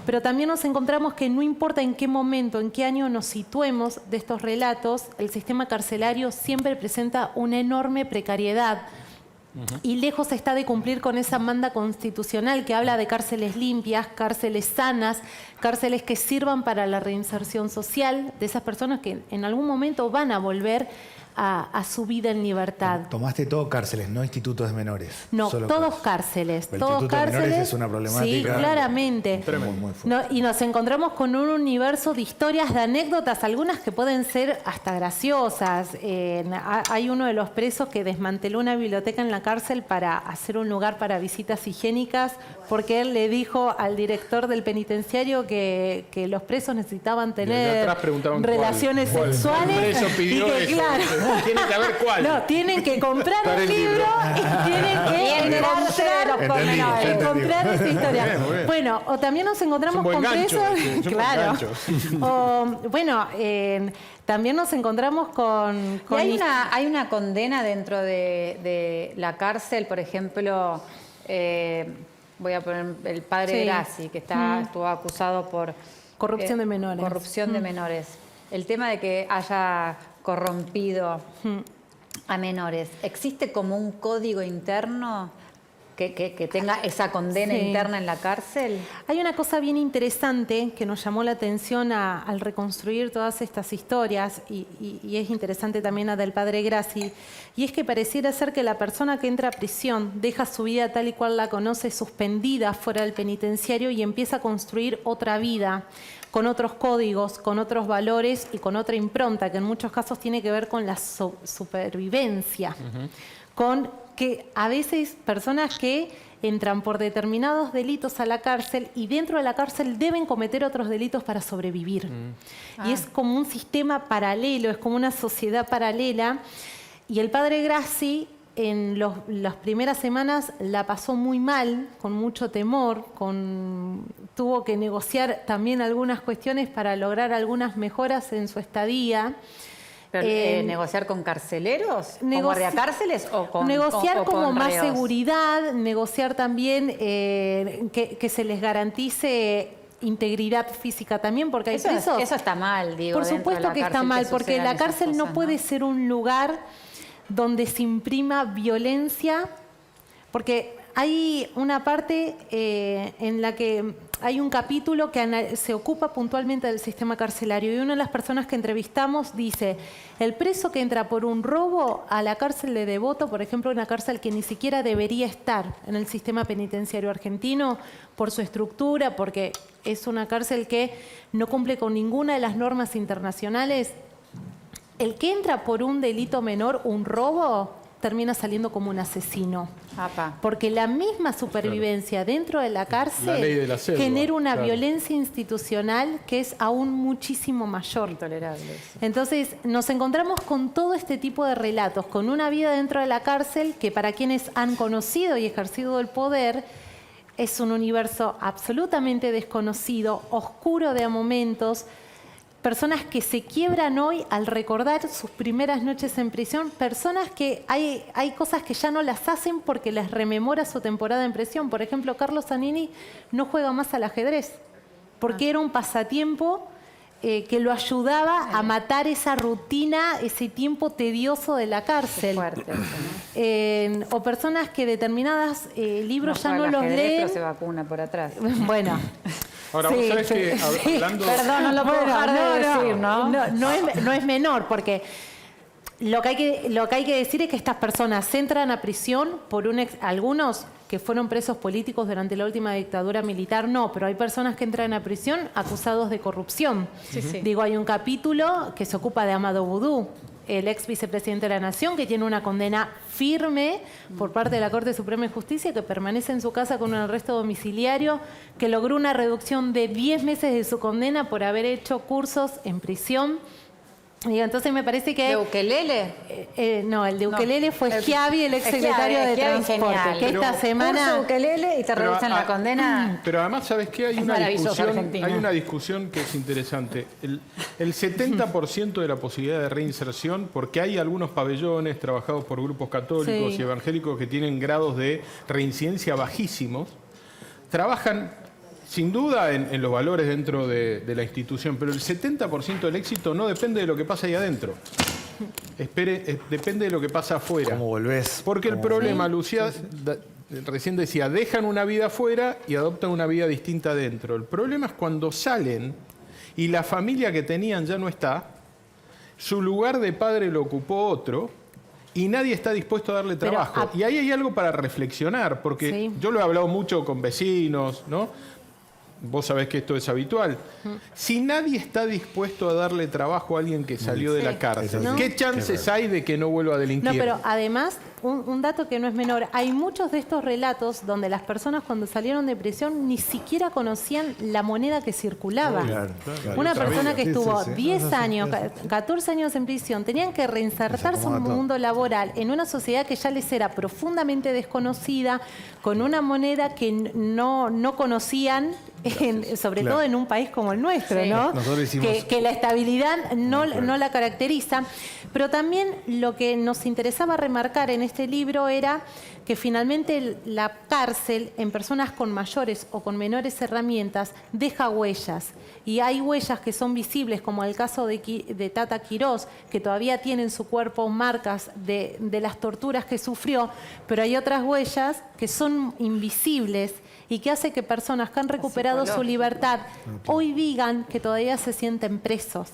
pero también nos encontramos que no importa en qué momento, en qué año nos situemos de estos relatos, el sistema carcelario siempre presenta una enorme precariedad. Y lejos está de cumplir con esa manda constitucional que habla de cárceles limpias, cárceles sanas, cárceles que sirvan para la reinserción social de esas personas que en algún momento van a volver a su vida en libertad. Tomaste todo cárceles, no institutos de menores. No, solo todos cárceles. El Todos instituto de cárceles. menores es una problemática. Sí, claramente. Muy fuerte. Y nos encontramos con un universo de historias, de anécdotas, algunas que pueden ser hasta graciosas. Hay uno de los presos que desmanteló una biblioteca en la cárcel para hacer un lugar para visitas higiénicas, porque él le dijo al director del penitenciario que los presos necesitaban tener relaciones sexuales. El preso pidió eso. Claro. Tiene que haber cuál. No, tienen que comprar el libro y tienen que encontrar esa historia. Muy bien. Bueno, o también nos encontramos con presos. Claro. O, bueno, también nos encontramos con ¿Y hay una condena dentro de la cárcel, por ejemplo, voy a poner el padre Grassi, que estuvo acusado por corrupción de menores. Corrupción de menores. El tema de que haya corrompido a menores, ¿existe como un código interno que tenga esa condena interna en la cárcel? Hay una cosa bien interesante que nos llamó la atención al reconstruir todas estas historias, y es interesante también la del padre Grassi, y es que pareciera ser que la persona que entra a prisión deja su vida tal y cual la conoce suspendida fuera del penitenciario y empieza a construir otra vida, con otros códigos, con otros valores y con otra impronta, que en muchos casos tiene que ver con la supervivencia, con que a veces personas que entran por determinados delitos a la cárcel y dentro de la cárcel deben cometer otros delitos para sobrevivir. Y es como un sistema paralelo, es como una sociedad paralela. Y el padre Grassi en las primeras semanas la pasó muy mal, con mucho temor, tuvo que negociar también algunas cuestiones para lograr algunas mejoras en su estadía. Pero, ¿negociar con carceleros? ¿Con guardiacárceles o con negociar como con más reos? Seguridad, negociar también que se les garantice integridad física también, porque hay presos. Eso está mal, digo. Por supuesto que está mal, porque la cárcel no puede ser un lugar donde se imprima violencia, porque hay una parte en la que hay un capítulo que se ocupa puntualmente del sistema carcelario, y una de las personas que entrevistamos dice: el preso que entra por un robo a la cárcel de Devoto, por ejemplo, una cárcel que ni siquiera debería estar en el sistema penitenciario argentino por su estructura, porque es una cárcel que no cumple con ninguna de las normas internacionales, el que entra por un delito menor, un robo, termina saliendo como un asesino. Porque la misma supervivencia dentro de la cárcel genera una violencia institucional que es aún muchísimo mayor. Intolerable. Entonces nos encontramos con todo este tipo de relatos, con una vida dentro de la cárcel que para quienes han conocido y ejercido el poder es un universo absolutamente desconocido, oscuro de a momentos. Personas que se quiebran hoy al recordar sus primeras noches en prisión, personas que hay cosas que ya no las hacen porque les rememora su temporada en prisión. Por ejemplo, Carlos Zanini no juega más al ajedrez porque era un pasatiempo que lo ayudaba a matar esa rutina, ese tiempo tedioso de la cárcel. Fuerte, ¿no? O personas que determinados libros ya no los ajedrez, leen. pero se vacuna por atrás. Bueno. Ahora, vos sabés que hablando... Perdón, no lo puedo dejar de decir, ¿no? No es menor, porque lo que hay que decir es que estas personas entran a prisión por algunos que fueron presos políticos durante la última dictadura militar, no, pero hay personas que entran a prisión acusados de corrupción. Digo, hay un capítulo que se ocupa de Amado Boudou, el ex vicepresidente de la Nación, que tiene una condena firme por parte de la Corte Suprema de Justicia, que permanece en su casa con un arresto domiciliario, que logró una reducción de 10 meses de su condena por haber hecho cursos en prisión. Y entonces me parece que... ¿De ukelele? No, el de ukelele fue Schiavi, el exsecretario de Transporte, genial. que esta semana... Curso ukelele y te reducen la condena. Pero además, ¿sabes qué? Hay una discusión que es interesante. El 70% de la posibilidad de reinserción, porque hay algunos pabellones trabajados por grupos católicos y evangélicos que tienen grados de reincidencia bajísimos, trabajan sin duda en los valores dentro de la institución, pero el 70% del éxito no depende de lo que pasa ahí adentro. Depende de lo que pasa afuera. ¿Cómo volvés? Porque el problema, Lucía, recién decía, dejan una vida afuera y adoptan una vida distinta adentro. El problema es cuando salen y la familia que tenían ya no está, su lugar de padre lo ocupó otro y nadie está dispuesto a darle trabajo. Y ahí hay algo para reflexionar, porque yo lo he hablado mucho con vecinos, ¿no? Vos sabés que esto es habitual. Si nadie está dispuesto a darle trabajo a alguien que salió de la cárcel, ¿no? ¿Qué chances hay de que no vuelva a delinquir? No, pero además, un dato que no es menor, hay muchos de estos relatos donde las personas cuando salieron de prisión ni siquiera conocían la moneda que circulaba. Claro. Una persona que estuvo 10 años, 14 años en prisión, tenían que reinsertarse en un mundo laboral, en una sociedad que ya les era profundamente desconocida, con una moneda que no conocían, sobre todo en un país como el nuestro, ¿no? Que la estabilidad no la caracteriza. Pero también lo que nos interesaba remarcar en este libro era que finalmente la cárcel en personas con mayores o con menores herramientas deja huellas. Y hay huellas que son visibles, como el caso de Tata Quirós, que todavía tiene en su cuerpo marcas de las torturas que sufrió, pero hay otras huellas que son invisibles y que hace que personas que han recuperado su libertad hoy digan que todavía se sienten presos.